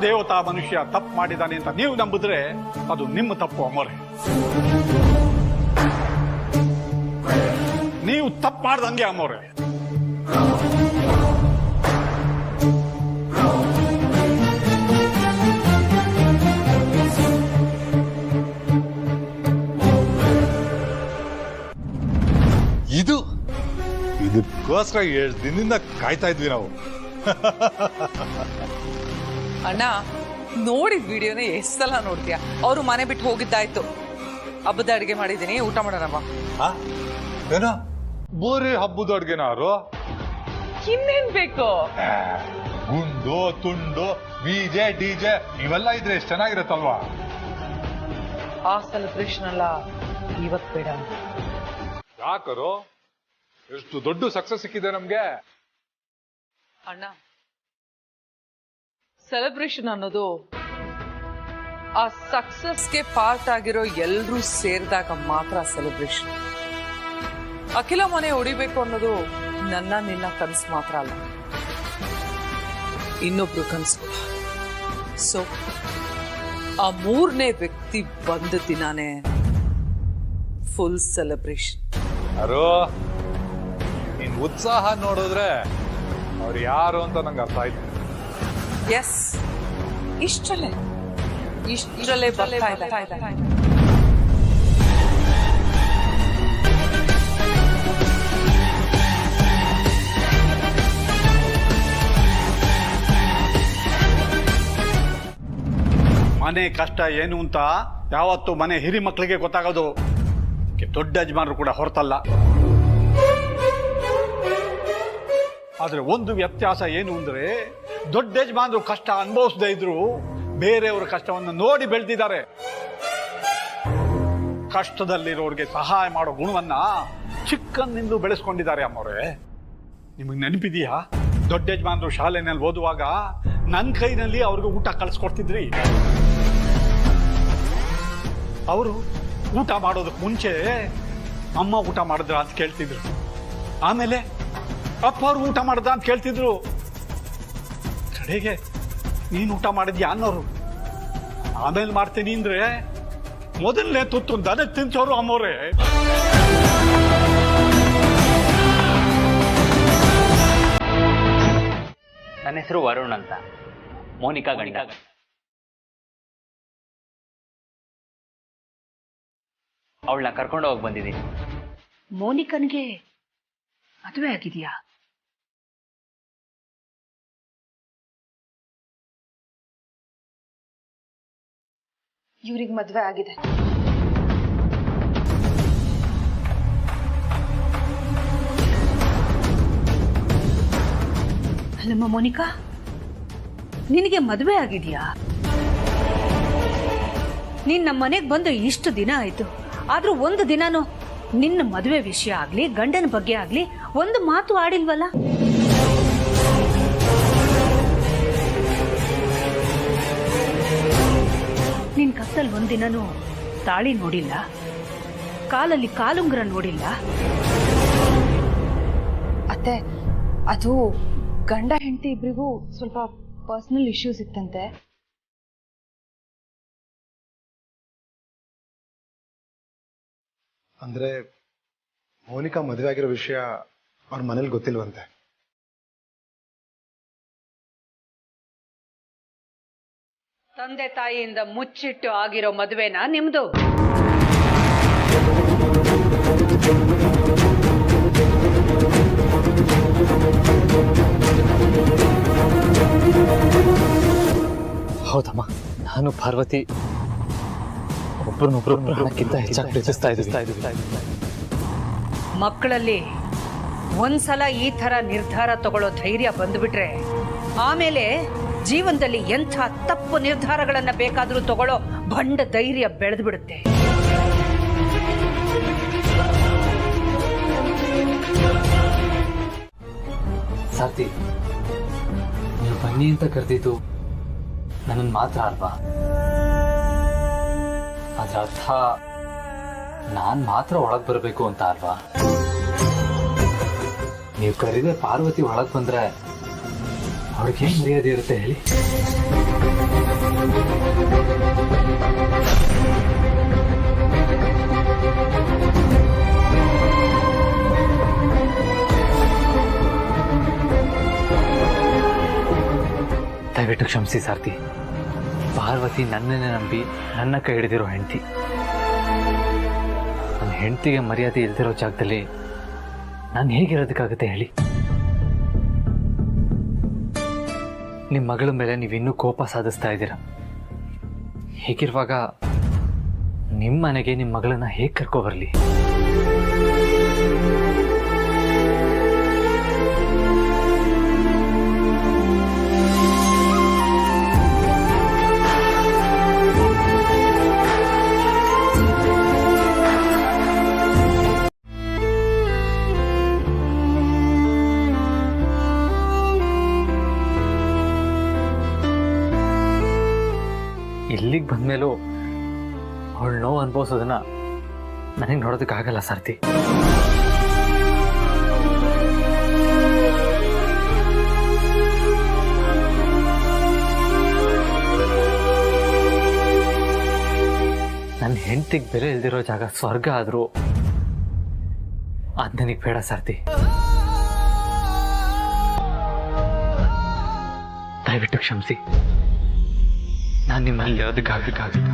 ದೇವತಾ ಮನುಷ್ಯ ತಪ್ಪು ಮಾಡಿದಾನೆ ಅಂತ ನೀವು ನಂಬಿದ್ರೆ ಅದು ನಿಮ್ಮ ತಪ್ಪು ಅಮೋರೆ. ನೀವು ತಪ್ಪು ಮಾಡ್ದಂಗೆ ಅಮೋರೆ. ಇದಕ್ಕೋಸ್ಕರ 7 ದಿನದಿಂದ ಕಾಯ್ತಾ ಇದ್ವಿ ನಾವು. ಅಣ್ಣ ನೋಡಿದ ವಿಡಿಯೋನ ಎಷ್ಟು ಸಲ ನೋಡ್ತೀಯ? ಅವರು ಮನೆ ಬಿಟ್ಟು ಹೋಗಿದ್ದಾಯ್ತು. ಹಬ್ಬದ ಅಡಿಗೆ ಮಾಡಿದ್ದೀನಿ, ಊಟ ಮಾಡೋಣಮ್ಮ. ಏನೋ ಬೋರಿ ಹಬ್ಬದ ಅಡ್ಗೆನಾರು? ಇನ್ನೇನ್ ಬೇಕು? ಗುಂಡು ತುಂಡು ಡಿಜೆ ಡಿಜೆ ಇವೆಲ್ಲ ಇದ್ರೆ ಎಷ್ಟು ಚೆನ್ನಾಗಿರತ್ತಲ್ವಾ? ಆ ಸೆಲೆಬ್ರೇಷನ್ ಅಲ್ಲ ಇವತ್ ಬೇಡ. ಯಾಕರು ಎಷ್ಟು ದೊಡ್ಡ ಸಕ್ಸಸ್ ಸಿಕ್ಕಿದೆ ನಮ್ಗೆ. ಅಣ್ಣ ಸೆಲೆಬ್ರೇಷನ್ ಅನ್ನೋದು ಆ ಸಕ್ಸಸ್ಗೆ ಪಾರ್ಟ್ ಆಗಿರೋ ಎಲ್ರೂ ಸೇರಿದಾಗ ಮಾತ್ರ ಸೆಲೆಬ್ರೇಷನ್. ಅಖಿಲ ಮನೆ ಹೊಡಿಬೇಕು ಅನ್ನೋದು ನನ್ನ ನಿನ್ನ ಕನಸು ಮಾತ್ರ ಅಲ್ಲ, ಇನ್ನೊಬ್ರು ಕನಸು. ಸೊ ಆ 3ನೇ ವ್ಯಕ್ತಿ ಬಂದ ದಿನಾನೇ ಫುಲ್ ಸೆಲೆಬ್ರೇಷನ್. ಅರೋ ನಿನ್ ಉತ್ಸಾಹ ನೋಡಿದ್ರೆ ಅವ್ರು ಯಾರು ಅಂತ ನಂಗೆ ಅರ್ಥ ಆಯ್ತು. ಎಸ್, ಇಷ್ಟರಲ್ಲೇ ಬರ್ತಾ ಇದೆ. ಮನೆ ಕಷ್ಟ ಏನು ಅಂತ ಯಾವತ್ತು ಮನೆ ಹಿರಿ ಮಕ್ಕಳಿಗೆ ಗೊತ್ತಾಗೋದು, ದೊಡ್ಡ ಯಜಮಾನರು ಕೂಡ ಹೊರತಲ್ಲ. ಆದ್ರೆ ಒಂದು ವ್ಯತ್ಯಾಸ ಏನು ಅಂದ್ರೆ, ದೊಡ್ಡ ಯಜಮಾನರು ಕಷ್ಟ ಅನುಭವಿಸದೇ ಇದ್ರು ಬೇರೆಯವರ ಕಷ್ಟವನ್ನು ನೋಡಿ ಬೆಳೆದಿದ್ದಾರೆ. ಕಷ್ಟದಲ್ಲಿರೋರಿಗೆ ಸಹಾಯ ಮಾಡೋ ಗುಣವನ್ನ ಚಿಕ್ಕಂದಿಂದಲೂ ಬೆಳೆಸ್ಕೊಂಡಿದ್ದಾರೆ ಅಮ್ಮವ್ರೆ. ನಿಮಗೆ ನೆನಪಿದೆಯಾ, ದೊಡ್ಡ ಯಜಮಾನರು ಶಾಲೆನಲ್ಲಿ ಓದುವಾಗ ನನ್ನ ಕೈನಲ್ಲಿ ಅವ್ರಿಗೆ ಊಟ ಕಳಿಸ್ಕೊಡ್ತಿದ್ರಿ. ಅವರು ಊಟ ಮಾಡೋದಕ್ಕೆ ಮುಂಚೆ ಅಮ್ಮ ಊಟ ಮಾಡಿದ್ರ ಅಂತ ಕೇಳ್ತಿದ್ರು, ಆಮೇಲೆ ಅಪ್ಪ ಅವ್ರು ಊಟ ಮಾಡ್ದ ಅಂತ ಕೇಳ್ತಿದ್ರು, ಕಡೆಗೆ ನೀನು ಊಟ ಮಾಡಿದ್ಯಾ ಅನ್ನೋರು. ಆಮೇಲೆ ಮಾಡ್ತೀನಿ ಅಂದ್ರೆ ಮೊದಲನೇ ತುತ್ತು ದನಕ್ಕೆ ತಿನ್ಸೋರು ಅಮ್ಮವ್ರೆ. ನನ್ನ ಹೆಸರು ವರುಣ್ ಅಂತ, ಮೋನಿಕಾ ಗಂಡ. ಅವಳನ್ನ ಕರ್ಕೊಂಡು ಹೋಗಿ ಬಂದಿದ್ದೀನಿ. ಮೋನಿಕನ್ಗೆ ಮದುವೆ ಆಗಿದೆಯಾ? ಇವ್ರಿಗೆ ಮದುವೆ ಆಗಿದೆ. ಅಲ್ಲಮ್ಮ ಮೋನಿಕಾ, ನಿನಗೆ ಮದುವೆ ಆಗಿದೆಯಾ? ನೀನ್ ನಮ್ಮ ಮನೆಗೆ ಬಂದು ಇಷ್ಟು ದಿನ ಆಯ್ತು, ಆದ್ರೂ ಒಂದು ದಿನಾನು ನಿನ್ನ ಮದುವೆ ವಿಷಯ ಆಗ್ಲಿ ಗಂಡನ ಬಗ್ಗೆ ಆಗ್ಲಿ ಒಂದು ಮಾತು ಆಡಿಲ್ವಲ್ಲ? ನಿನ್ ಕತ್ತಲ್ಲಿ ಒಂದಿನೂ ತಾಳಿ ನೋಡಿಲ್ಲ, ಕಾಲಲ್ಲಿ ಕಾಲುಂಗುರ ನೋಡಿಲ್ಲ. ಅತ್ತೆ, ಅದು ಗಂಡ ಹೆಂಡತಿ ಇಬ್ರಿಗೂ ಸ್ವಲ್ಪ ಪರ್ಸನಲ್ ಇಶ್ಯೂಸ್ ಇತ್ತಂತೆ. ಅಂದ್ರೆ ಮೋನಿಕಾ ಮದುವೆ ಆಗಿರೋ ವಿಷಯ ಅವ್ರ ಮನೇಲಿ ಗೊತ್ತಿಲ್ವಂತೆ. ತಂದೆ ತಾಯಿಯಿಂದ ಮುಚ್ಚಿಟ್ಟು ಆಗಿರೋ ಮದುವೆನಾ ನಿಮ್ದು? ಹೌದಮ್ಮ, ನಾನು ಪಾರ್ವತಿ ಒಬ್ಬರನ್ನೊಬ್ರು ಪ್ರಾಣಕ್ಕಿಂತ ಹೆಚ್ಚಾಗಿ ಪ್ರೀತಿಸ್ತಾ ಇದ್ದೀವಿ. ಮಕ್ಕಳಲ್ಲಿ ಒಂದ್ಸಲ ಈ ತರ ನಿರ್ಧಾರ ತಗೊಳ್ಳೋ ಧೈರ್ಯ ಬಂದ್ಬಿಟ್ರೆ ಆಮೇಲೆ ಜೀವನದಲ್ಲಿ ಎಂಥ ತಪ್ಪು ನಿರ್ಧಾರಗಳನ್ನ ಬೇಕಾದ್ರೂ ತಗೊಳ್ಳೋ ಬಂಡ ಧೈರ್ಯ ಬೆಳೆದು ಬಿಡುತ್ತೆ. ಸಾರ್ಥಿ, ನೀವು ಬನ್ನಿ ಅಂತ ಕರೆದಿದ್ದು ನನ್ನನ್ನು ಮಾತ್ರ ಅಲ್ವಾ? ಅದ್ರ ಅರ್ಥ ನಾನ್ ಮಾತ್ರ ಒಳಗ್ ಬರಬೇಕು ಅಂತ ಅಲ್ವಾ? ನೀವು ಕರೀದೆ ಪಾರ್ವತಿ ಒಳಗ್ ಬಂದ್ರೆ ಅವ್ರಿಗೆ ಏನ್ ಮರ್ಯಾದೆ ಇರುತ್ತೆ ಹೇಳಿ? ದಯವಿಟ್ಟು ಕ್ಷಮಿಸಿ ಸಾರ್ತಿ. ಪಾರ್ವತಿ ನನ್ನನ್ನೇ ನಂಬಿ ನನ್ನ ಕೈ ಹಿಡಿದಿರೋ ಹೆಂಡತಿ. ನನ್ನ ಹೆಂಡತಿಗೆ ಮರ್ಯಾದೆ ಇಲ್ದಿರೋ ಜಾಗದಲ್ಲಿ ನಾನು ಹೇಗಿರೋದಕ್ಕಾಗುತ್ತೆ ಹೇಳಿ? ನಿಮ್ಮ ಮಗಳ ಮೇಲೆ ನೀವಿನ್ನೂ ಕೋಪ ಸಾಧಿಸ್ತಾ ಇದ್ದೀರಾ. ಹೀಗಿರುವಾಗ ನಿಮ್ಮ ಮನೆಗೆ ನಿಮ್ಮ ಮಗಳನ್ನ ಹೇಗೆ ಕರ್ಕೊಬರ್ಲಿ? ಇಲ್ಲಿಗೆ ಬಂದ್ಮೇಲೂ ಅವಳು ನೋವು ಅನುಭವಿಸೋದನ್ನ ನನಗೆ ನೋಡೋದಕ್ಕಾಗಲ್ಲ ಸಾರ್ತಿ. ನನ್ನ ಹೆಂಡತಿಗೆ ಬೆಲೆ ಇಲ್ದಿರೋ ಜಾಗ ಸ್ವರ್ಗ ಆದರೂ ಅದು ನನಗೆ ಬೇಡ ಸಾರ್ತಿ. ದಯವಿಟ್ಟು ಕ್ಷಮಿಸಿ. ನಾನು ನಿಮ್ಮಲ್ಲಿ ಅದಕ್ಕಾಗಲ್ಲ.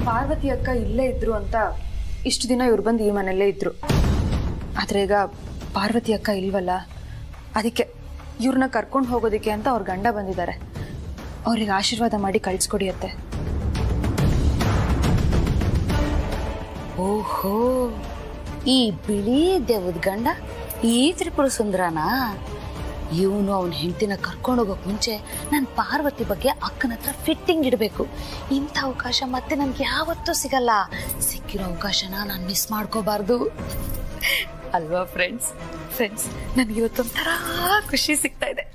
ಪಾರ್ವತಿ ಅಕ್ಕ ಇಲ್ಲೇ ಇದ್ರು ಅಂತ ಇಷ್ಟು ದಿನ ಇವ್ರು ಬಂದು ಈ ಮನೆಯಲ್ಲೇ ಇದ್ರು. ಆದರೆ ಈಗ ಪಾರ್ವತಿ ಅಕ್ಕ ಇಲ್ವಲ್ಲ, ಅದಕ್ಕೆ ಇವ್ರನ್ನ ಕರ್ಕೊಂಡು ಹೋಗೋದಕ್ಕೆ ಅಂತ ಅವ್ರ ಗಂಡ ಬಂದಿದ್ದಾರೆ. ಅವ್ರಿಗೆ ಆಶೀರ್ವಾದ ಮಾಡಿ ಕಳಿಸ್ಕೊಡಿಯತ್ತೆ. ಓಹೋ, ಈ ಬಿಳಿ ದೇವದ ಗಂಡ ಈ ತ್ರಿಪುರ ಸುಂದರನಾ? ಇವನು ಅವನ ಹೆಂಡತಿನ ಕರ್ಕೊಂಡು ಹೋಗೋಕೆ ಮುಂಚೆ ನಾನು ಪಾರ್ವತಿ ಬಗ್ಗೆ ಅಕ್ಕನ ಹತ್ರ ಫಿಟ್ಟಿಂಗ್ ಇಡಬೇಕು. ಇಂಥ ಅವಕಾಶ ಮತ್ತೆ ನನ್ಗೆ ಯಾವತ್ತೂ ಸಿಗಲ್ಲ. ಸಿಕ್ಕಿರೋ ಅವಕಾಶನ ನಾನು ಮಿಸ್ ಮಾಡ್ಕೋಬಾರ್ದು ಅಲ್ವಾ ಫ್ರೆಂಡ್ಸ್? ನನಗಿವತ್ತೊಂಥರ ಖುಷಿ ಸಿಗ್ತಾ ಇದೆ.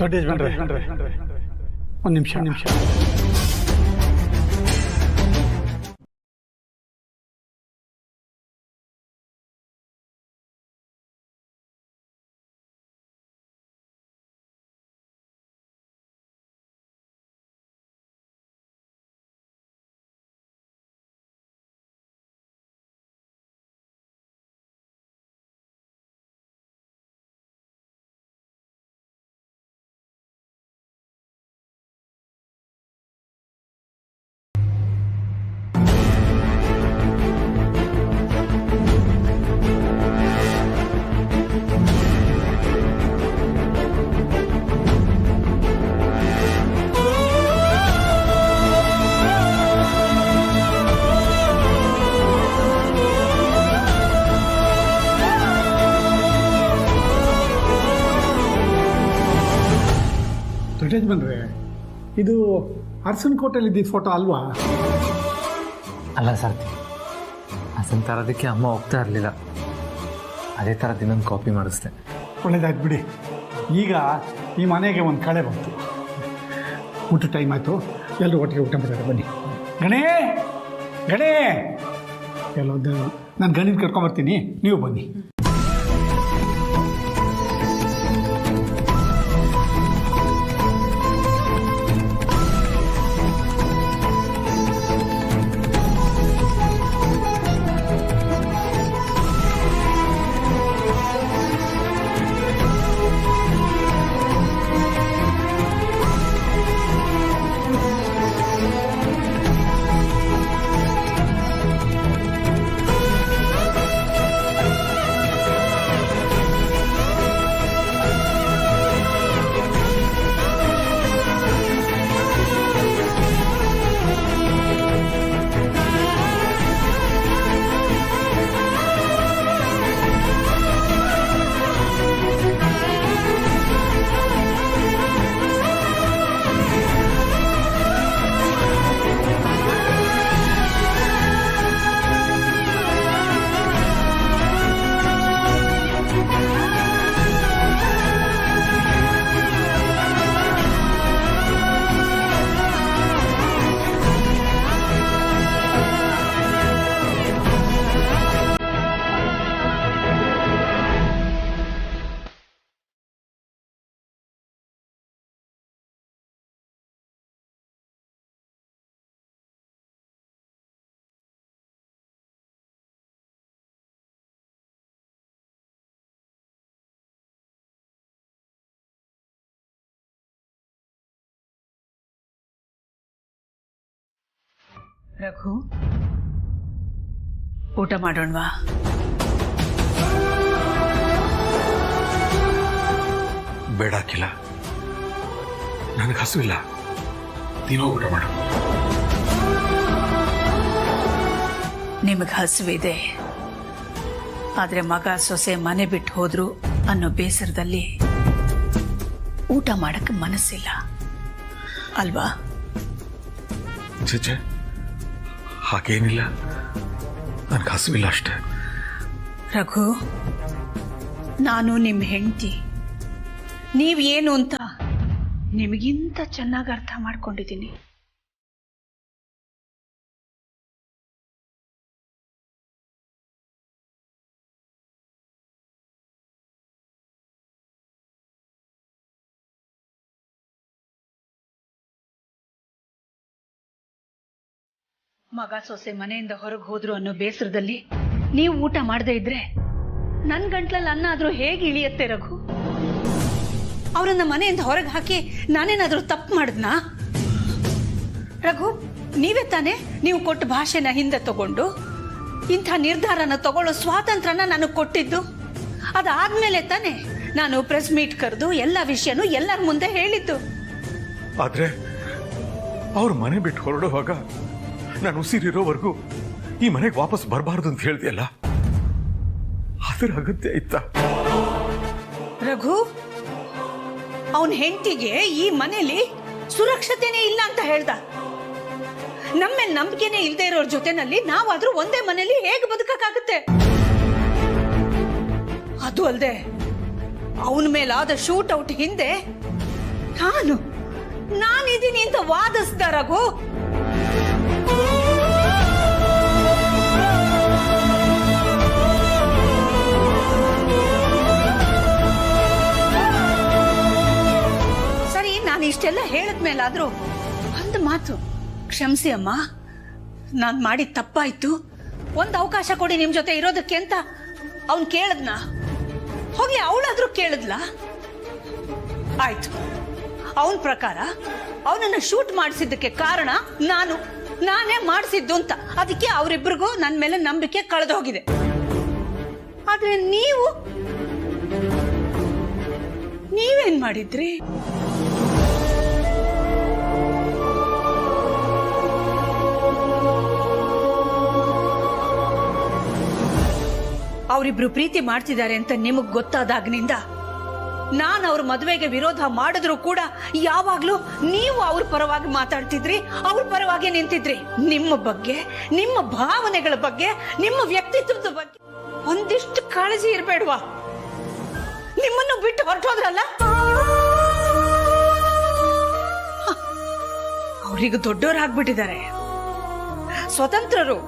ದೊಡ್ಡ ಯಜಮಾನ್ರೆ, ಒಂದು ನಿಮಿಷ. ಬಂದ್ರೆ ಇದು ಅರಸನ್ ಕೋಟೆಯಲ್ಲಿ ಇದ್ದ ಫೋಟೋ ಅಲ್ವಾ? ಅಲ್ಲ ಸಾರ್ತಿ, ಅರಸನ್ ತರೋದಕ್ಕೆ ಅಮ್ಮ ಹೋಗ್ತಾ ಇರಲಿಲ್ಲ. ಅದೇ ಥರ ದಿನೊಂದು ಕಾಪಿ ಮಾಡಿಸ್ದೆ. ಒಳ್ಳೇದಾಯ್ತು ಬಿಡಿ. ಈಗ ಈ ಮನೆಗೆ ಒಂದು ಕಳೆ ಬಂತು. ಊಟ ಟೈಮ್ ಆಯಿತು, ಎಲ್ಲರೂ ಒಟ್ಟಿಗೆ ಊಟ ಮಾಡಿದ್ದಾರೆ. ಬನ್ನಿ. ಗಣೇ ಗಣೇ ಎಲ್ಲೊಂದು ನಾನು ಗಣಿನ ಕರ್ಕೊಂಬರ್ತೀನಿ, ನೀವು ಬನ್ನಿ. ರಘು, ಊಟ ಮಾಡೋಣವಾ? ಬೇಡ ಅಖಿಲ, ನನಗೆ ಹಸುವಿಲ್ಲ. ನೀನು ಊಟ ಮಾಡು. ನಿಮಗೆ ಹಸುವಿದೆ, ಆದರೆ ಮಗ ಸೊಸೆ ಮನೆ ಬಿಟ್ಟು ಹೋದ್ರು ಅನ್ನೋ ಬೇಸರದಲ್ಲಿ ಊಟ ಮಾಡಕ್ಕೆ ಮನಸ್ಸಿಲ್ಲ ಅಲ್ವಾ? ಚೇಚೆ, ಹಾಗೇನಿಲ್ಲ, ನನಗೆ ಹಸುವಿಲ್ಲ ಅಷ್ಟೇ. ರಘು, ನಾನು ನಿಮ್ಮ ಹೆಂಡತಿ. ನೀವೇನು ಅಂತ ನಿಮಗಿಂತ ಚೆನ್ನಾಗಿ ಅರ್ಥ ಮಾಡ್ಕೊಂಡಿದ್ದೀನಿ. ಮಗ ಸೊಸೆ ಮನೆಯಿಂದ ಹೊರಗೆ ಹೋದ್ರು ಅನ್ನೋ ಬೇಸರದಲ್ಲಿ ನೀವು ಊಟ ಮಾಡದೇ ಇದ್ರೆ ನನ್ನ ಗಂಟ್ಲಲ್ಲಿ ಅನ್ನ ಆದ್ರೂ ಹೇಗೆ ಇಳಿಯತ್ತೆ ರಘು? ಅವರನ್ನ ಮನೆಯಿಂದ ಹೊರಗೆ ಹಾಕಿ ನಾನೇನಾದ್ರೂ ತಪ್ಪು ಮಾಡಿದ್ನಾ? ರಘು, ನೀವೇ ತಾನೇ ನೀವು ಕೊಟ್ಟ ಭಾಷೆನ ಹಿಂದೆ ತಗೊಂಡು ಇಂಥ ನಿರ್ಧಾರನ ತಗೊಳ್ಳೋ ಸ್ವಾತಂತ್ರ್ಯನ ನನಗೆ ಕೊಟ್ಟಿದ್ದು. ಅದಾದ್ಮೇಲೆ ತಾನೇ ನಾನು ಪ್ರೆಸ್ ಮೀಟ್ ಕರೆದು ಎಲ್ಲ ವಿಷಯನೂ ಎಲ್ಲರ ಮುಂದೆ ಹೇಳಿದ್ದು. ಆದ್ರೆ ಅವ್ರ ಮನೆ ಬಿಟ್ಟು ಹೊರಡುವಾಗ ನಾನು ಉಸಿರಿರೋವರೆಗೂ ಈ ಮನೆಗೆ ವಾಪಸ್ ಬರಬಾರ್ದು ಅಂತ ಹೇಳ್ದೆಯಲ್ಲ, ಅದರ ಅಗತ್ಯ ಇತ್ತ? ರಘು, ಅವನ ಹೆಂಡತಿಗೆ ಈ ಮನೆಯಲ್ಲಿ ಸುರಕ್ಷತೆನೇ ಇಲ್ಲ ಅಂತ ಹೇಳ್ದ. ನಮ್ಮೇಲೆ ನಂಬಿಕೆನೇ ಇಲ್ಲದೆ ಇರೋರ್ ಜೊತೆನಲ್ಲಿ ನಾವಾದ್ರೂ ಒಂದೇ ಮನೆಯಲ್ಲಿ ಹೇಗೆ ಬದುಕಕ್ಕಾಗುತ್ತೆ? ಅದು ಅಲ್ಲದೆ ಅವನ ಮೇಲಾದ ಶೂಟ್ ಔಟ್ ಹಿಂದೆ ನಾನಿದ್ದೀನಿ ಅಂತ ವಾದಿಸ್ದ ರಘು. ಸರಿ, ನಾನು ಇಷ್ಟೆಲ್ಲ ಹೇಳಿದ್ಮೇಲಾದ್ರೂ ಒಂದು ಮಾತು, ಕ್ಷಮಿಸಿ ಅಮ್ಮ, ನಾನು ಮಾಡಿದ ತಪ್ಪಾಯ್ತು, ಒಂದು ಅವಕಾಶ ಕೊಡಿ ನಿಮ್ ಜೊತೆ ಇರೋದಕ್ಕೆ ಅಂತ ಅವನ್ ಕೇಳದ್ನ? ಹೋಗಿ ಅವಳಾದ್ರೂ ಕೇಳಿದ್ಲ? ಆಯ್ತು, ಅವನ ಪ್ರಕಾರ ಅವನನ್ನ ಶೂಟ್ ಮಾಡಿಸಿದ್ದಕ್ಕೆ ಕಾರಣ ನಾನೇ ಮಾಡಿಸಿದ್ದು ಅಂತ. ಅದಕ್ಕೆ ಅವರಿಬ್ಬರಿಗೂ ನನ್ನ ಮೇಲೆ ನಂಬಿಕೆ ಕಳೆದು ಹೋಗಿದೆ. ಆದ್ರೆ ನೀವೇನ್ ಮಾಡಿದ್ರಿ? ಅವರಿಬ್ರು ಪ್ರೀತಿ ಮಾಡ್ತಿದ್ದಾರೆ ಅಂತ ನಿಮಗ್ ಗೊತ್ತಾದಾಗಿನಿಂದ ನಾನು ಅವ್ರ ಮದುವೆಗೆ ವಿರೋಧ ಮಾಡಿದ್ರು ಕೂಡ ಯಾವಾಗ್ಲೂ ನೀವು ಅವ್ರ ಪರವಾಗಿ ಮಾತಾಡ್ತಿದ್ರಿ, ಅವ್ರ ಪರವಾಗಿ ನಿಂತಿದ್ರಿ. ನಿಮ್ಮ ಬಗ್ಗೆ, ನಿಮ್ಮ ಭಾವನೆಗಳ ಬಗ್ಗೆ, ನಿಮ್ಮ ವ್ಯಕ್ತಿತ್ವದ ಬಗ್ಗೆ ಒಂದಿಷ್ಟು ಕಾಳಜಿ ಇರಬೇಡ್ವಾ? ನಿಮ್ಮನ್ನು ಬಿಟ್ಟು ಹೊರಟೋದ್ರಲ್ಲ, ಅವರಿಗೆ ದೊಡ್ಡವರಾಗ್ಬಿಟ್ಟಿದ್ದಾರೆ, ಸ್ವತಂತ್ರರು.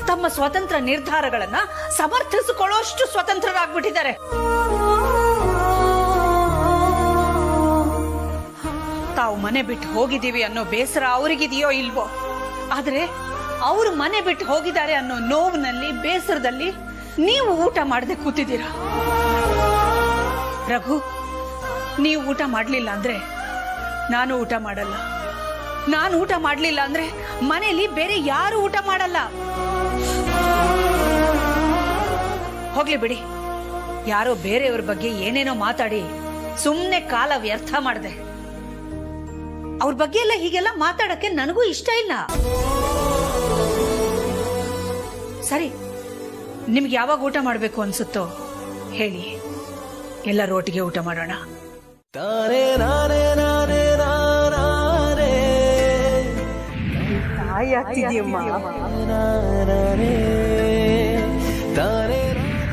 ತಮ್ಮ ಸ್ವತಂತ್ರ ನಿರ್ಧಾರಗಳನ್ನ ಸಮರ್ಥಿಸಿಕೊಳ್ಳುವಷ್ಟು ಸ್ವತಂತ್ರರಾಗ್ಬಿಟ್ಟಿದ್ದಾರೆ. ತಾವು ಮನೆ ಬಿಟ್ಟು ಹೋಗಿದ್ದೀವಿ ಅನ್ನೋ ಬೇಸರ ಅವರಿಗಿದೆಯೋ ಇಲ್ವೋ, ಆದ್ರೆ ಅವರು ಮನೆ ಬಿಟ್ಟು ಹೋಗಿದ್ದಾರೆ ಅನ್ನೋ ನೋವಿನಲ್ಲಿ, ಬೇಸರದಲ್ಲಿ ನೀವು ಊಟ ಮಾಡದೆ ಕೂತಿದ್ದೀರಾ. ರಘು, ನೀವು ಊಟ ಮಾಡಲಿಲ್ಲ ಅಂದ್ರೆ ನಾನು ಊಟ ಮಾಡಲ್ಲ. ನಾನು ಊಟ ಮಾಡಲಿಲ್ಲ ಅಂದ್ರೆ ಮನೆಯಲ್ಲಿ ಬೇರೆ ಯಾರು ಊಟ ಮಾಡಲ್ಲ. ಹೋಗ್ಲಿ ಬಿಡಿ, ಯಾರೋ ಬೇರೆಯವ್ರ ಬಗ್ಗೆ ಏನೇನೋ ಮಾತಾಡಿ ಸುಮ್ಮನೆ ಕಾಲ ವ್ಯರ್ಥ ಮಾಡಿದೆ. ಅವ್ರ ಬಗ್ಗೆ ಎಲ್ಲ ಹೀಗೆಲ್ಲ ಮಾತಾಡಕ್ಕೆ ನನಗೂ ಇಷ್ಟ ಇಲ್ಲ. ಸರಿ, ನಿಮ್ಗೆ ಯಾವಾಗ ಊಟ ಮಾಡಬೇಕು ಅನ್ಸುತ್ತೋ ಹೇಳಿ, ಎಲ್ಲರೂ ಒಟ್ಟಿಗೆ ಊಟ ಮಾಡೋಣ.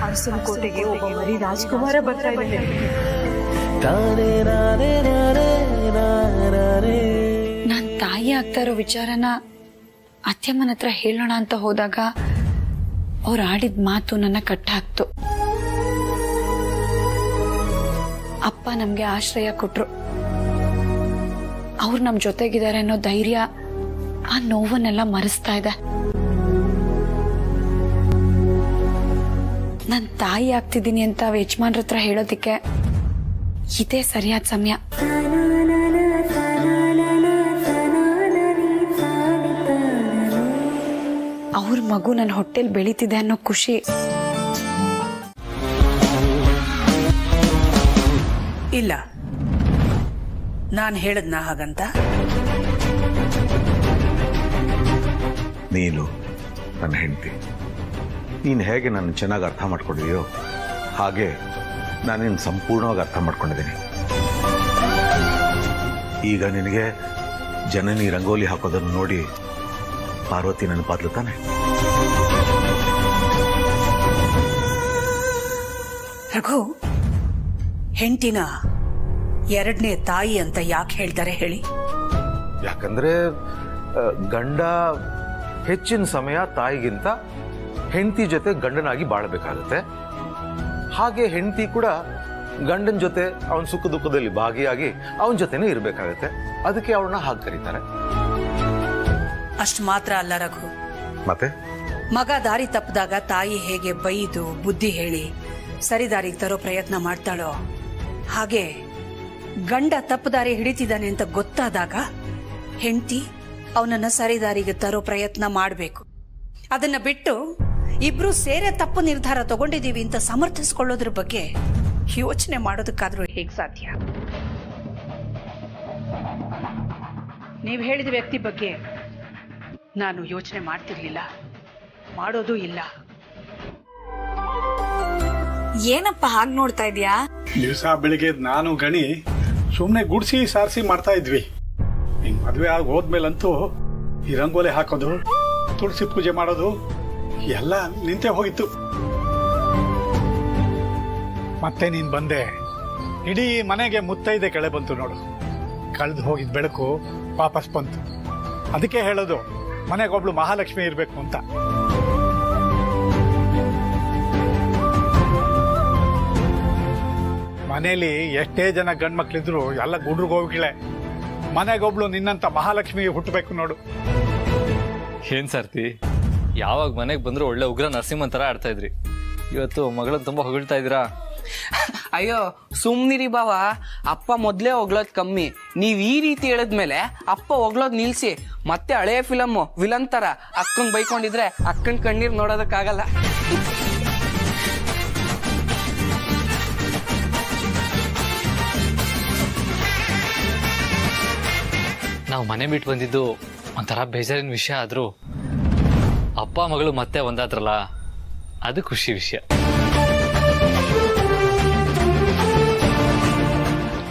ಅರಸನಕೋಟೆಗೆ ಒಬ್ಬ ಮರಿ ರಾಜ್ಕುಮಾರ ಬರ್ತಾ ಇದ್ದಾನೆ. ನಾನ್ ತಾಯಿ ಆಗ್ತಾ ಇರೋ ವಿಚಾರನ ಅತ್ಯಮ್ಮನ ಹತ್ರ ಹೇಳೋಣ ಅಂತ ಹೋದಾಗ ಅವ್ರು ಆಡಿದ ಮಾತು ನನ್ನ ಕಟ್ಟ ಹಾಕ್ತು. ಅಪ್ಪ ನಮ್ಗೆ ಆಶ್ರಯ ಕೊಟ್ರು. ಅವ್ರು ನಮ್ ಜೊತೆಗಿದ್ದಾರೆ ಅನ್ನೋ ಧೈರ್ಯ ಆ ನೋವನ್ನೆಲ್ಲ ಮರೆಸ್ತಾ ಇದೆ. ನನ್ ತಾಯಿ ಆಗ್ತಿದ್ದೀನಿ ಅಂತ ಯಜಮಾನ್ರ ಹತ್ರ ಹೇಳೋದಿಕ್ಕೆ ಇದೇ ಸರಿಯಾದ ಸಮಯ. ಅವ್ರ ಮಗು ನನ್ನ ಹೊಟ್ಟೆಲ್ ಬೆಳೀತಿದೆ ಅನ್ನೋ ಖುಷಿ. ಇಲ್ಲ, ನಾನು ಹೇಳದ್ನ ಹಾಗಂತ? ನೀನು ನನ್ನ ಹೆಂಡತಿ, ನೀನು ಹೇಗೆ ನನ್ನ ಚೆನ್ನಾಗಿ ಅರ್ಥ ಮಾಡ್ಕೊಂಡಿದೆಯೋ ಹಾಗೆ ನಾನಿನ್ನು ಸಂಪೂರ್ಣವಾಗಿ ಅರ್ಥ ಮಾಡ್ಕೊಂಡಿದ್ದೀನಿ. ಈಗ ನಿನಗೆ ಜನನಿ ರಂಗೋಲಿ ಹಾಕೋದನ್ನು ನೋಡಿ ಪಾರ್ವತಿ ನೆನಪಾದ್ಲು ತಾನೆ? ರಘು, ಹೆಂಡತಿನ ಎರಡನೇ ತಾಯಿ ಅಂತ ಯಾಕೆ ಹೇಳ್ತಾರೆ ಹೇಳಿ? ಯಾಕಂದ್ರೆ ಗಂಡ ಹೆಚ್ಚಿನ ಸಮಯ ತಾಯಿಗಿಂತ ಹೆಂಡತಿ ಜೊತೆ ಗಂಡನಾಗಿ ಬಾಳಬೇಕಾಗುತ್ತೆ. ಹಾಗೆ ಹೆಂಡತಿ ಕೂಡ ಗಂಡನ ಜೊತೆ ಅವನ ಸುಖ ದುಃಖದಲ್ಲಿ ಭಾಗಿಯಾಗಿ ಅವನ ಜೊತೆನೇ ಇರಬೇಕಾಗತ್ತೆ. ಅದಕ್ಕೆ ಅವಳನ್ನ ಹಾಗೆ ಕರೀತಾರೆ. ಅಷ್ಟು ಮಾತ್ರ ಅಲ್ಲ ರಘು, ಮತ್ತೆ ಮಗ ದಾರಿ ತಪ್ಪಿದಾಗ ತಾಯಿ ಹೇಗೆ ಬೈದು ಬುದ್ಧಿ ಹೇಳಿ ಸರಿದಾರಿಗೆ ತರೋ ಪ್ರಯತ್ನ ಮಾಡ್ತಾಳೋ, ಹಾಗೆ ಗಂಡ ತಪ್ಪು ದಾರಿ ಹಿಡಿತಿದ್ದಾನೆ ಅಂತ ಗೊತ್ತಾದಾಗ ಹೆಂಡತಿ ಅವನನ್ನ ಸರಿದಾರಿಗೆ ತರೋ ಪ್ರಯತ್ನ ಮಾಡಬೇಕು. ಅದನ್ನ ಬಿಟ್ಟು ಇಬ್ರು ಸೇರೆ ತಪ್ಪು ನಿರ್ಧಾರ ತಗೊಂಡಿದೀವಿ ಅಂತ ಸಮರ್ಥಿಸ್ಕೊಳ್ಳೋದ್ರ ಬಗ್ಗೆ ಯೋಚನೆ ಮಾಡೋದಕ್ಕಾದ್ರೂ ಹೇಗ್ ಸಾಧ್ಯ? ನೀವು ಹೇಳಿದ ವ್ಯಕ್ತಿ ಬಗ್ಗೆ ನಾನು ಯೋಚನೆ ಮಾಡ್ತಿರ್ಲಿಲ್ಲ, ಮಾಡೋದು ಇಲ್ಲ. ಏನಪ್ಪ ಹಾಗೆ ನೋಡ್ತಾ ಇದೀಯಾ? ದಿವಸ ಬೆಳಿಗ್ಗೆ ನಾನು ಗಣಿ ಸುಮ್ಮನೆ ಗುಡ್ಸಿ ಸಾರಿಸಿ ಮಾಡ್ತಾ ಇದ್ವಿ. ನಿನ್ ಮದುವೆ ಆಗಿ ಹೋದ್ಮೇಲಂತೂ ಈ ರಂಗೋಲಿ ಹಾಕೋದು, ತುಳಸಿ ಪೂಜೆ ಮಾಡೋದು ಎಲ್ಲ ನಿಂತೇ ಹೋಗಿತ್ತು. ಮತ್ತೆ ನೀನ್ ಬಂದೆ, ಇಡೀ ಮನೆಗೆ ಮುತ್ತೈದೆ ಕೆಳೆ ಬಂತು ನೋಡು. ಕಳೆದು ಹೋಗಿದ್ ಬೆಳಕು ವಾಪಸ್ ಬಂತು. ಅದಕ್ಕೆ ಹೇಳೋದು ಮನೆಗೊಬ್ಳು ಮಹಾಲಕ್ಷ್ಮಿ ಇರ್ಬೇಕು ಅಂತ. ಮನೇಲಿ ಎಷ್ಟೇ ಜನ ಗಂಡ್ಮಕ್ಳಿದ್ರು ಎಲ್ಲ ಗುಡ್ರಿಗೋಗಿಳೆ. ಮನೆಗೊಬ್ಳು ನಿನ್ನಂತ ಮಹಾಲಕ್ಷ್ಮಿ ಹುಟ್ಟಬೇಕು ನೋಡು. ಏನ್ ಸರ್ತಿ, ಯಾವಾಗ ಮನೆಗೆ ಬಂದ್ರು ಒಳ್ಳೆ ಉಗ್ರ ನರಸಿಂಹನ್ ತರ ಆಡ್ತಾ ಇದ್ರಿ. ಇವತ್ತು ಮಗಳನ್ನ ತುಂಬಾ ಹೊಗಳ್ತಾ ಇದ್ದೀರಾ. ಅಯ್ಯೋ ಸುಮ್ನಿರಿ ಬಾವ, ಅಪ್ಪ ಮೊದ್ಲೇ ಹೊಗಳೋದ್ ಕಮ್ಮಿ. ನೀವ್ ಈ ರೀತಿ ಹೇಳಿದ್ಮೇಲೆ ಅಪ್ಪ ಹೊಗಳೋದ್ ನಿಲ್ಸಿ. ಮತ್ತೆ ಹಳೆಯ ಫಿಲಮ್ ವಿಲನ್ ತರ ಅಕ್ಕಂಗ್ ಬೈಕೊಂಡಿದ್ರೆ ಅಕ್ಕನ್ ಕಣ್ಣೀರ್ ನೋಡೋದಕ್ಕಾಗಲ್ಲ. ನಾವು ಮನೆ ಬಿಟ್ಟು ಬಂದಿದ್ದು ಒಂಥರ ಬೇಜಾರಿನ ವಿಷಯ ಆದ್ರೂ ಅಪ್ಪ ಮಗಳು ಮತ್ತೆ ಒಂದಾದ್ರಲ್ಲ, ಅದು ಖುಷಿ ವಿಷಯ.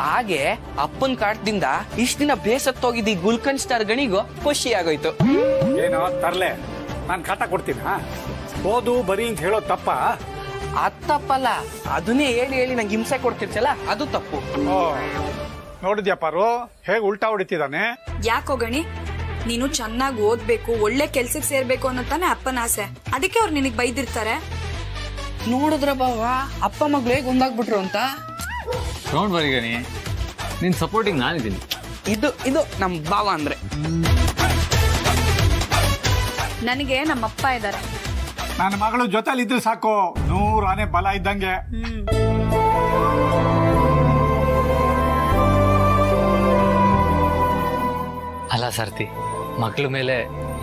ಹಾಗೆ ಅಪ್ಪನ್ ಕಾಟದಿಂದ ಇಷ್ಟ ದಿನ ಬೇಸತ್ತೋಗಿದ್ದ ಈ ಗುಲ್ಕನ್ ಸ್ಟಾರ್ ಗಣಿಗೂ ಖುಷಿ ಆಗೋಯ್ತು. ಏನೋ ತರ್ಲೆ, ನಾನು ಕಾಟ ಕೊಡ್ತೀನ? ಓದು ಬರೀ ಅಂತ ಹೇಳೋ ತಪ್ಪ? ಅದ್ ತಪ್ಪಲ್ಲ, ಅದನ್ನೇ ಹೇಳಿ ಹೇಳಿ ನಂಗೆ ಹಿಂಸೆ ಕೊಡ್ತಿರ್ಸಲ್ಲ ಅದು ತಪ್ಪು. ನೋಡಿದ್ಯಾ ಪಾರು ಹೇಗೆ ಉಲ್ಟಾ ಹೊಡಿತಿದ್ದಾನೆ. ಯಾಕೋ ಗಣಿ, ನೀನು ಚೆನ್ನಾಗಿ ಓದ್ಬೇಕು, ಒಳ್ಳೆ ಕೆಲ್ಸಕ್ಕೆ ಸೇರ್ಬೇಕು ಅನ್ನೋ ತಾನೇ ಅಪ್ಪನ ಆಸೆ. ಅದಕ್ಕೆ ಅವ್ರು ನಿನಗ್ ಬೈದಿರ್ತಾರೆ. ನೋಡಿದ್ರ ಬಾವ ಅಪ್ಪ ಮಗ್ಳು ಹೇಗೆ ಒಂದಾಗ್ಬಿಟ್ರು ಅಂತ. ಡೋಂಟ್ ವರಿ ಗಣಿ, ನಿನ್ ಸಪೋರ್ಟಿಂಗ್ ನಾನಿದ್ದೀನಿ. ಇದು ನಮ್ ಭಾವ ಅಂದ್ರೆ. ನನಗೆ ನಮ್ಮಪ್ಪ ಇದ್ದಾರೆ. ನನ್ನ ಮಗಳು ಜೊತೆಲಿ ಇದ್ರೆ ಸಾಕು, 100 ಆನೆ ಬಲ ಇದ್ದಂಗೆ. ಅಲ್ಲ ಸಾರ್ತಿ, ಮಗಳ ಮೇಲೆ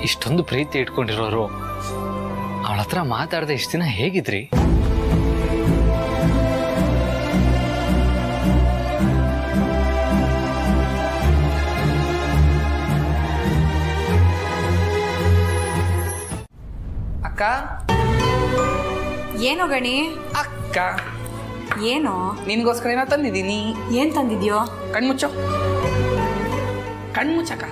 ಇಷ್ಟೊಂದು ಪ್ರೀತಿ ಇಟ್ಕೊಂಡಿರೋರು ಅವಳ ಹತ್ರ ಮಾತಾಡದೆ ಇಷ್ಟು ದಿನ ಹೇಗಿದ್ರಿ? ಅಕ್ಕ. ಏನೋ ಗಣಿ? ಅಕ್ಕ ಏನೋ? ನಿನ್ಗೋಸ್ಕರ ಏನೋ ತಂದಿದ್ದೀನಿ. ಏನ್ ತಂದಿದ್ಯೋ? ಕಣ್ಮುಚ್ಚೋ. ಕಣ್ಮುಚ್ಚಕ್ಕ.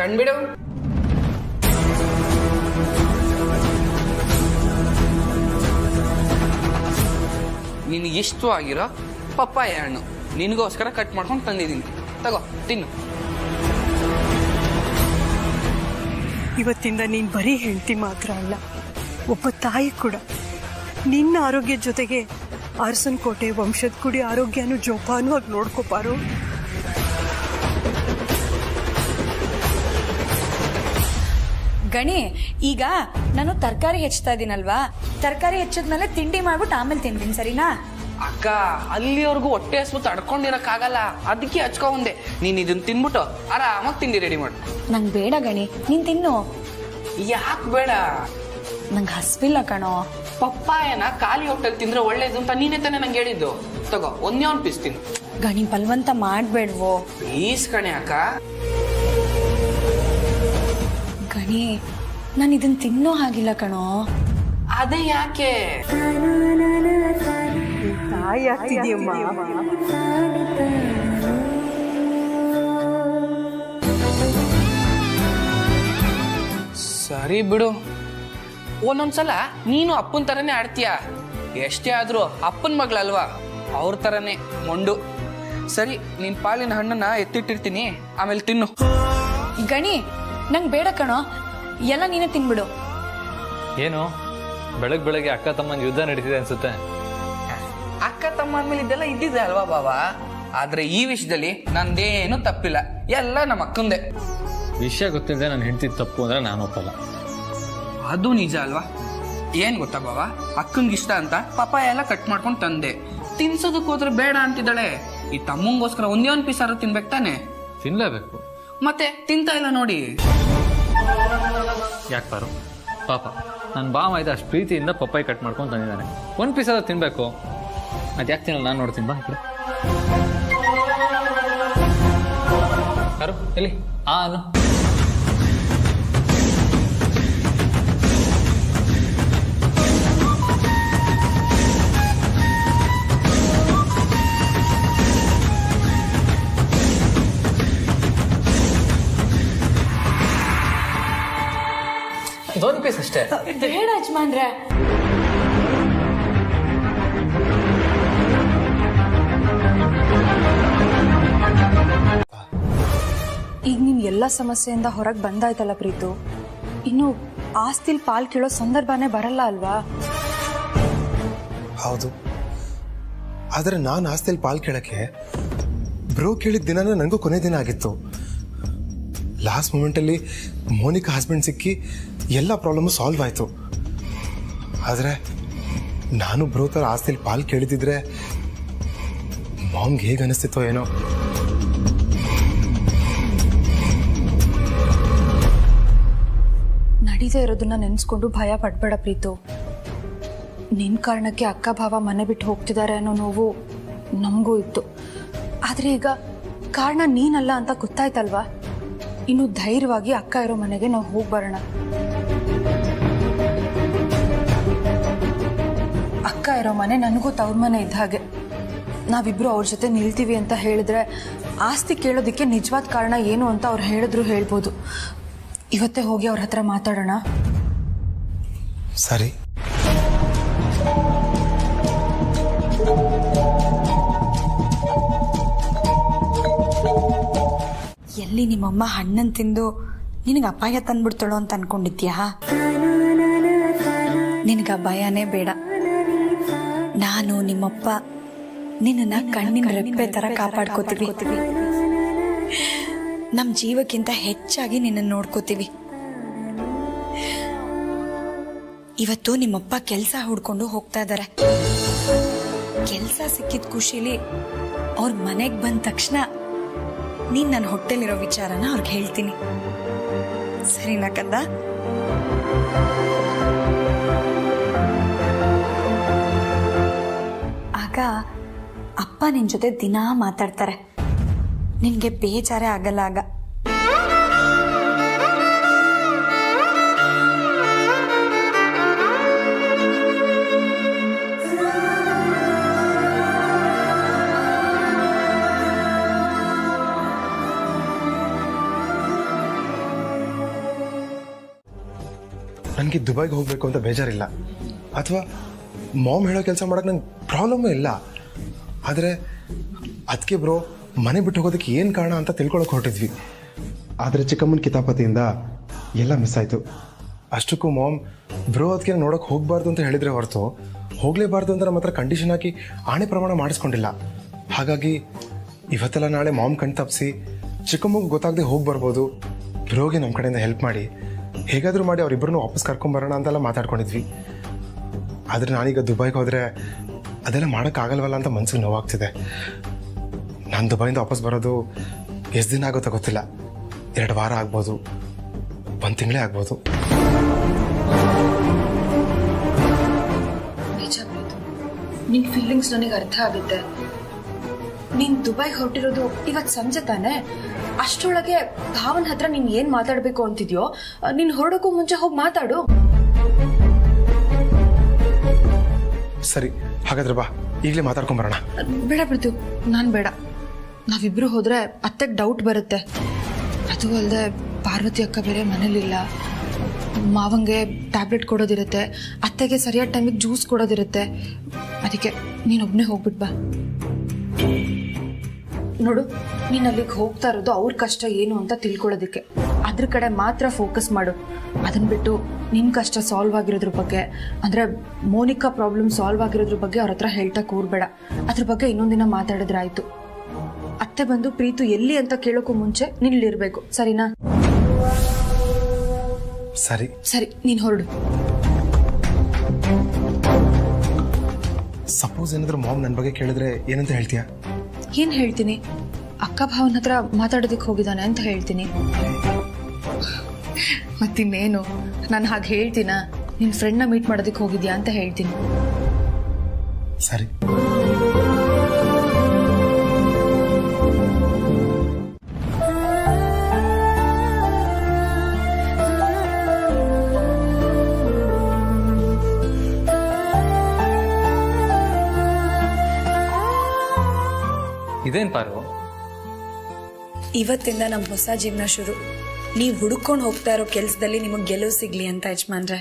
ಕಣ್ಬಿಡು. ನಿನಗೆ ಇಷ್ಟವಾಗಿರೋ ಪಪ್ಪಾಯ ಹಣ್ಣು ನಿನಗೋಸ್ಕರ ಕಟ್ ಮಾಡ್ಕೊಂಡು ತಂದಿದ್ದೀನಿ. ತಗೋ ತಿನ್ನು. ಇವತ್ತಿಂದ ನೀನ್ ಬರೀ ಹೆಂಡತಿ ಮಾತ್ರ ಅಲ್ಲ, ಒಬ್ಬ ತಾಯಿ ಕೂಡ. ನಿನ್ನ ಆರೋಗ್ಯದ ಜೊತೆಗೆ ಅರಸನಕೋಟೆ ವಂಶದ ಕುಡಿ ಆರೋಗ್ಯನೂ ಜೋಪಾನವಾಗಿ ನೋಡ್ಕೋಪಾರು. ಗಣಿ, ಈಗ ನಾನು ತರಕಾರಿ ಹೆಚ್ಚ್ತಾ ಇದೀನಲ್ವಾ, ತರಕಾರಿ ಹೆಚ್ಚದ್ಮೇಲೆ ತಿಂಡಿ ಮಾಡ್ಬಿಟ್ಟು ಆಮೇಲೆ ತಿಂತೀನಿ, ಸರಿನಾ? ಅಕ್ಕ, ಅಲ್ಲಿವರೆಗೂ ಹೊಟ್ಟೆ ಹಸ್ವು ತಡ್ಕೊಂಡಿರಕ್ಕಾಗಲ್ಲ, ಅದಕ್ಕೆ ಹಚ್ಕೊಂಡೆ. ನೀನ್ ಇದನ್ನ ತಿನ್ಬಿಟ್ಟು ಆರಾಮಾಗಿ ತಿಂಡಿ ರೆಡಿ ಮಾಡು. ನಂಗೆ ಬೇಡ ಗಣಿ, ನೀನ್ ತಿನ್ನು. ಯಾಕೆ ಬೇಡ? ನಂಗೆ ಹಸ್ವಿಲ್ಲ ಕಣೋ. ಪಪ್ಪಾಯನ ಖಾಲಿ ಹೊಟ್ಟೆಲ್ ತಿಂದ್ರೆ ಒಳ್ಳೇದು ಅಂತ ನೀನೇ ತಾನೇ ನಂಗೆ ಹೇಳಿದ್ದು. ತಗೋ ಒಂದೇ ಒಂದು ಪೀಸ್ ತಿನ್ನು. ಗಣಿ, ಬಲವಂತ ಮಾಡ್ಬೇಡ್ವೋ ಪ್ಲೀಸ್ ಕಣೆ ಅಕ್ಕ. ಗಣಿ, ನಾನು ಇದನ್ನ ತಿನ್ನೋ ಹಾಗಿಲ್ಲ ಕಣೋ. ಅದೇ ಯಾಕೆ? ತಾಯಿ ಆಗ್ತಿದ್ಯಮ್ಮ. ಸರಿ ಬಿಡು. ಒಂದೊಂದ್ಸಲ ನೀನು ಅಪ್ಪನ ತರನೇ ಆಡ್ತೀಯ. ಎಷ್ಟೇ ಆದ್ರೂ ಅಪ್ಪನ ಮಗಳಲ್ವಾ, ಅವ್ರ ತರನೇ ಮೊಂಡು. ಸರಿ, ನಿನ್ ಪಾಲಿನ ಹಣ್ಣನ್ನ ಎತ್ತಿಟ್ಟಿರ್ತೀನಿ, ಆಮೇಲೆ ತಿನ್ನು. ಗಣಿ, ನಂಗೆ ಬೇಡ ಕಣೋ, ಎಲ್ಲ ನೀನೇ ತಿನ್ಬಿಡು. ಏನು ಬೆಳಗ್ಗೆ ಅಕ್ಕ ತಮ್ಮನ ಯುದ್ಧ ನಡೀತಿದೆ ಅನ್ಸುತ್ತೆ. ಅಕ್ಕ ತಮ್ಮ ಅಂದ್ಮೇಲೆ ಇದೆಲ್ಲ ಇದ್ದಿದೆ ಅಲ್ವಾ ಬಾವ? ಆದ್ರೆ ಈ ವಿಷಯದಲ್ಲಿ ನಂದೇನು ತಪ್ಪಿಲ್ಲ, ಎಲ್ಲ ನಮ್ಮ ಅಕ್ಕಂದೆ. ವಿಷಯ ಗೊತ್ತಿಲ್ಲದೆ ನಾನು ಹೆಂಡತಿ ತಪ್ಪು ಅಂದ್ರೆ ನಾನು ಒಪ್ಪಲ್ಲ. ಅದು ನಿಜ ಅಲ್ವಾ? ಏನ್ ಗೊತ್ತಾ ಬಾವ, ಅಕ್ಕಂಗೆ ಇಷ್ಟ ಅಂತ ಪಪ್ಪಾಯ ಎಲ್ಲ ಕಟ್ ಮಾಡ್ಕೊಂಡು ತಂದೆ. ತಿನ್ಸೋದಕ್ಕೆ ಹೋದ್ರೆ ಬೇಡ ಅಂತಿದ್ದಾಳೆ. ಈ ತಮ್ಮಂಗೋಸ್ಕರ ಒಂದೇ ಒಂದು ಪೀಸ್ ಆದ್ರೂ ತಿನ್ಬೇಕು ತಾನೆ? ತಿನ್ಲೇಬೇಕು. ಮತ್ತೆ ತಿಂತಾ ಇಲ್ಲ ನೋಡಿ. ಯಾಕೆ ಪಾರು, ಪಾಪ ನನ್ನ ಬಾವ ಆಯ್ತು ಅಷ್ಟು ಪ್ರೀತಿಯಿಂದ ಪಪ್ಪಾಯಿ ಕಟ್ ಮಾಡ್ಕೊಂಡು ತಂದಿದ್ದಾನೆ. ಒಂದು ಪೀಸ್ ಆದ್ರೂ ತಿನ್ಬೇಕು. ಅದು ಯಾಕೆ ತಿನ್ನಲ್ಲ, ನಾನು ನೋಡ್ತೀನಿ ಬಾ ಕಡೆ. ಯಾರು ಎಲ್ಲಿ ಅನ್ನು ಇದೊಂದು ಪೀಸ್ ಅಷ್ಟೇ. ಬೇಡ ಯಜಮಾನ್ರೆ. ಈಗ ನೀನ್ ಎಲ್ಲ ಸಮಸ್ಯೆಯಿಂದ ಹೊರಗೆ ಬಂದಾಯ್ತಲ್ಲ ಪ್ರೀತು, ಇನ್ನು ಆಸ್ತಿಲ್ ಪಾಲ್ ಕೇಳೋ ಸಂದರ್ಭನೇ ಬರಲ್ಲ ಅಲ್ವಾ? ಹೌದು, ಆದರೆ ನಾನು ಆಸ್ತಿಯಲ್ಲಿ ಪಾಲ್ ಕೇಳಕ್ಕೆ ಬ್ರೋ ಕೇಳಿದ ದಿನನೇ ನನಗೂ ಕೊನೆ ದಿನ ಆಗಿತ್ತು. ಲಾಸ್ಟ್ ಮೂಮೆಂಟಲ್ಲಿ ಮೋನಿಕಾ ಹಸ್ಬೆಂಡ್ ಸಿಕ್ಕಿ ಎಲ್ಲ ಪ್ರಾಬ್ಲಮ್ಮು ಸಾಲ್ವ್ ಆಯಿತು. ಆದರೆ ನಾನು ಬ್ರೋ ಥರ ಆಸ್ತಿಯಲ್ಲಿ ಪಾಲ್ ಕೇಳಿದಿದ್ರೆ ಮಾಮ್ಗೆ ಹೇಗೆ ಅನಿಸ್ತಿತ್ತೋ ಏನೋ. ನಡೀದೇ ಇರೋದನ್ನ ನೆನೆಸ್ಕೊಂಡು ಭಯ ಪಡ್ಬೇಡ ಪ್ರೀತು. ನಿನ್ನ ಕಾರಣಕ್ಕೆ ಅಕ್ಕ ಭಾವ ಮನೆ ಬಿಟ್ಟು ಹೋಗ್ತಿದ್ದಾರೆ ಅನ್ನೋ ನೋವು ನಮಗೂ ಇತ್ತು. ಆದರೆ ಈಗ ಕಾರಣ ನೀನಲ್ಲ ಅಂತ ಗೊತ್ತಾಯ್ತಲ್ವಾ? ಇನ್ನು ಧೈರ್ಯವಾಗಿ ಅಕ್ಕ ಇರೋ ಮನೆಗೆ ನಾವು ಹೋಗಿ ಬರೋಣ. ಅಕ್ಕ ಇರೋ ಮನೆ ನನಗೂ ತವ್ರ ಮನೆ ಇದ್ದ ಹಾಗೆ. ನಾವಿಬ್ರು ಅವ್ರ ಜೊತೆ ನಿಲ್ತೀವಿ ಅಂತ ಹೇಳಿದ್ರೆ ಆಸ್ತಿ ಕೇಳೋದಕ್ಕೆ ನಿಜವಾದ ಕಾರಣ ಏನು ಅಂತ ಅವ್ರು ಹೇಳಿದ್ರು ಹೇಳ್ಬೋದು. ಇವತ್ತೇ ಹೋಗಿ ಅವ್ರ ಹತ್ರ ಮಾತಾಡೋಣ. ಸರಿ. ಎಲ್ಲಿ ನಿಮ್ಮಮ್ಮ ಹಣ್ಣನ್ ತಿಂದು ನಿನಗೆ ಅಪಾಯ ತಂದ್ಬಿಡ್ತಾಳೋ ಅಂತ ಅನ್ಕೊಂಡಿದ್ಯಾ? ನಿನಗೆ ಅಪಾಯನೇ ಬೇಡ. ನಾನು ನಿಮ್ಮಪ್ಪ ನಿನ್ನ ಕಣ್ಣಿನ ರೆಪ್ಪೆ ತರ ಕಾಪಾಡ್ಕೋತೀವಿ. ನಮ್ಮ ಜೀವಕ್ಕಿಂತ ಹೆಚ್ಚಾಗಿ ನಿನ್ನನ್ನು ನೋಡ್ಕೋತೀವಿ. ಇವತ್ತು ನಿಮ್ಮಪ್ಪ ಕೆಲಸ ಹುಡ್ಕೊಂಡು ಹೋಗ್ತಾ ಇದ್ದಾರೆ. ಕೆಲಸ ಸಿಕ್ಕಿದ ಖುಷಿಲಿ ಅವ್ರ ಮನೆಗೆ ಬಂದ ತಕ್ಷಣ ನೀನ್ ನನ್ನ ಹೊಟ್ಟೆಲಿರೋ ವಿಚಾರನ ಅವ್ರಿಗೆ ಹೇಳ್ತೀನಿ. ಸರಿನಾ ಕಂದ? ಆಗ ಅಪ್ಪ ನಿನ್ ಜೊತೆ ದಿನಾ ಮಾತಾಡ್ತಾರೆ. ನಿನ್ಗೆ ಬೇಜಾರೇ ಆಗಲ್ಲ ಆಗ. ನನಗೆ ದುಬೈಗೆ ಹೋಗ್ಬೇಕು ಅಂತ ಬೇಜಾರಿಲ್ಲ, ಅಥವಾ ಮಾಮ್ ಹೇಳೋ ಕೆಲಸ ಮಾಡೋಕೆ ನಂಗೆ ಪ್ರಾಬ್ಲಮ್ಮೇ ಇಲ್ಲ. ಆದರೆ ಅದಕ್ಕೆ ಬ್ರೋ ಮನೆ ಬಿಟ್ಟು ಹೋಗೋದಕ್ಕೆ ಏನು ಕಾರಣ ಅಂತ ತಿಳ್ಕೊಳಕ್ಕೆ ಹೊರಟಿದ್ವಿ. ಆದರೆ ಚಿಕ್ಕಮ್ಮನ ಕಿತಾಪತಿಯಿಂದ ಎಲ್ಲ ಮಿಸ್ ಆಯಿತು. ಅಷ್ಟಕ್ಕೂ ಮಾಮ್ ಬ್ರೋ ಅದಕ್ಕೆ ನೋಡೋಕೆ ಹೋಗಬಾರ್ದು ಅಂತ ಹೇಳಿದರೆ ಹೊರತು ಹೋಗಲೇಬಾರ್ದು ಅಂತ ನಮ್ಮ ಹತ್ರ ಕಂಡೀಷನ್ ಹಾಕಿ ಆಣೆ ಪ್ರಮಾಣ ಮಾಡಿಸ್ಕೊಂಡಿಲ್ಲ. ಹಾಗಾಗಿ ಇವತ್ತೆಲ್ಲ ನಾಳೆ ಮಾಮ್ ಕಣ್ ತಪ್ಪಿಸಿ ಚಿಕ್ಕಮ್ಮಗೆ ಗೊತ್ತಾಗದೆ ಹೋಗಿ ಬರ್ಬೋದು. ಬ್ರೋಗೆ ನಮ್ಮ ಕಡೆಯಿಂದ ಹೆಲ್ಪ್ ಮಾಡಿ ಹೇಗಾದರೂ ಮಾಡಿ ಅವರಿಬ್ಬರನ್ನು ವಾಪಸ್ ಕರ್ಕೊಂಬರೋಣ ಅಂತೆಲ್ಲ ಮಾತಾಡ್ಕೊಂಡಿದ್ವಿ. ಆದರೆ ನಾನೀಗ ದುಬೈಗೆ ಹೋದರೆ ಅದೆಲ್ಲ ಮಾಡೋಕ್ಕಾಗಲ್ವಲ್ಲ ಅಂತ ಮನಸ್ಸಿಗೆ ನೋವಾಗ್ತಿದೆ. ನಾನು ದುಬೈಯಿಂದ ವಾಪಸ್ ಬರೋದು ಎಷ್ಟು ದಿನ ಆಗುತ್ತೋ ಗೊತ್ತಿಲ್ಲ. 2 ವಾರ ಆಗ್ಬೋದು, 1 ತಿಂಗಳೇ ಆಗ್ಬೋದು. ನಿಜ, ನಿನ್ ಫೀಲಿಂಗ್ಸ್ ನನಗೆ ಅರ್ಥ ಆಗುತ್ತೆ. ನೀನ್ ದುಬೈಗೆ ಹೊರಟಿರೋದು ಇವತ್ತು ಸಂಜೆ ತಾನೆ. ಅಷ್ಟರೊಳಗೆ ಭಾವನ್ ಹತ್ರ ನೀನ್ ಏನ್ ಮಾತಾಡ್ಬೇಕು ಅಂತಿದ್ಯೋ ನೀನ್ ಹೊರಡೋಕ್ಕೂ ಮುಂಚೆ ಹೋಗಿ ಮಾತಾಡು. ಸರಿ, ಹಾಗಾದ್ರೆ ಬಾ, ಈಗಲೇ ಮಾತಾಡ್ಕೊಂಬರೋಣ. ಬೇಡ ಬಿಡ್ತು, ನಾನ್ ಬೇಡ. ನಾವಿಬ್ರು ಹೋದ್ರೆ ಅತ್ತೆಗೆ ಡೌಟ್ ಬರುತ್ತೆ. ಅದು ಅಲ್ಲದೆ ಪಾರ್ವತಿ ಅಕ್ಕ ಬೇರೆ ಮನೇಲಿಲ್ಲ. ಮಾವಂಗೆ ಟ್ಯಾಬ್ಲೆಟ್ ಕೊಡೋದಿರುತ್ತೆ, ಅತ್ತೆಗೆ ಸರಿಯಾದ ಟೈಮಿಗೆ ಜ್ಯೂಸ್ ಕೊಡೋದಿರುತ್ತೆ. ಅದಕ್ಕೆ ನೀನೊಬ್ಬನೇ ಹೋಗ್ಬಿಟ್ ಬಾ. ನೋಡು, ನೀನು ಅಲ್ಲಿಗೆ ಹೋಗ್ತಾ ಇರೋದು ಅವ್ರ ಕಷ್ಟ ಏನು ಅಂತ ತಿಳ್ಕೊಳ್ಳೋದಕ್ಕೆ. ಅದ್ರ ಕಡೆ ಮಾತ್ರ ಫೋಕಸ್ ಮಾಡು. ಅದನ್ನ ಬಿಟ್ಟು ನಿನ್ನ ಕಷ್ಟ ಸಾಲ್ವ್ ಆಗಿರೋದ್ರ ಬಗ್ಗೆ, ಅಂದರೆ ಮೋನಿಕಾ ಪ್ರಾಬ್ಲಮ್ ಸಾಲ್ವ್ ಆಗಿರೋದ್ರ ಬಗ್ಗೆ ಅವ್ರ ಹತ್ರ ಹೇಳ್ತಾ ಕೂರ್ಬೇಡ. ಅದ್ರ ಬಗ್ಗೆ ಇನ್ನೊಂದಿನ ಮಾತಾಡಿದ್ರೆ ಆಯ್ತು. ಅತ್ತೆ ಬಂದು ಪ್ರೀತು ಎಲ್ಲಿ ಅಂತ ಕೇಳೋಕ್ಕೂ ಮುಂಚೆ ನಿಲ್ಲಿರ್ಬೇಕು, ಸರಿನಾ? ಸರಿ ಸರಿ, ನೀನು ಹೊರಡು. ಸಪೋಸ್ ಏನಾದರೂ ಮಾಮ್ ನನ್ನ ಬಗ್ಗೆ ಕೇಳಿದ್ರೆ ಏನಂತ ಹೇಳ್ತೀಯಾ? ಏನು ಹೇಳ್ತೀನಿ? ಅಕ್ಕ ಭಾವನ ಹತ್ರ ಮಾತಾಡೋದಕ್ಕೆ ಹೋಗಿದ್ದಾನೆ ಅಂತ ಹೇಳ್ತೀನಿ. ಮತ್ತಿನ್ನೇನು, ನಾನು ಹಾಗೆ ಹೇಳ್ತೀನ? ನಿನ್ನ ಫ್ರೆಂಡ್ನ ಮೀಟ್ ಮಾಡೋದಕ್ಕೆ ಹೋಗಿದ್ಯಾ ಅಂತ ಹೇಳ್ತೀನಿ. ಸರಿ. ಇದೇನ್ ಪಾರು? ಇವತ್ತಿಂದ ನಮ್ಮ ಹೊಸ ಜೀವನ ಶುರು. ನೀವು ಹುಡುಕೊಂಡು ಹೋಗ್ತಾ ಇರೋ ಕೆಲಸದಲ್ಲಿ ನಿಮಗೆ ಗೆಲುವು ಸಿಗ್ಲಿ ಅಂತ ಯಜಮಾನ್ರೆ.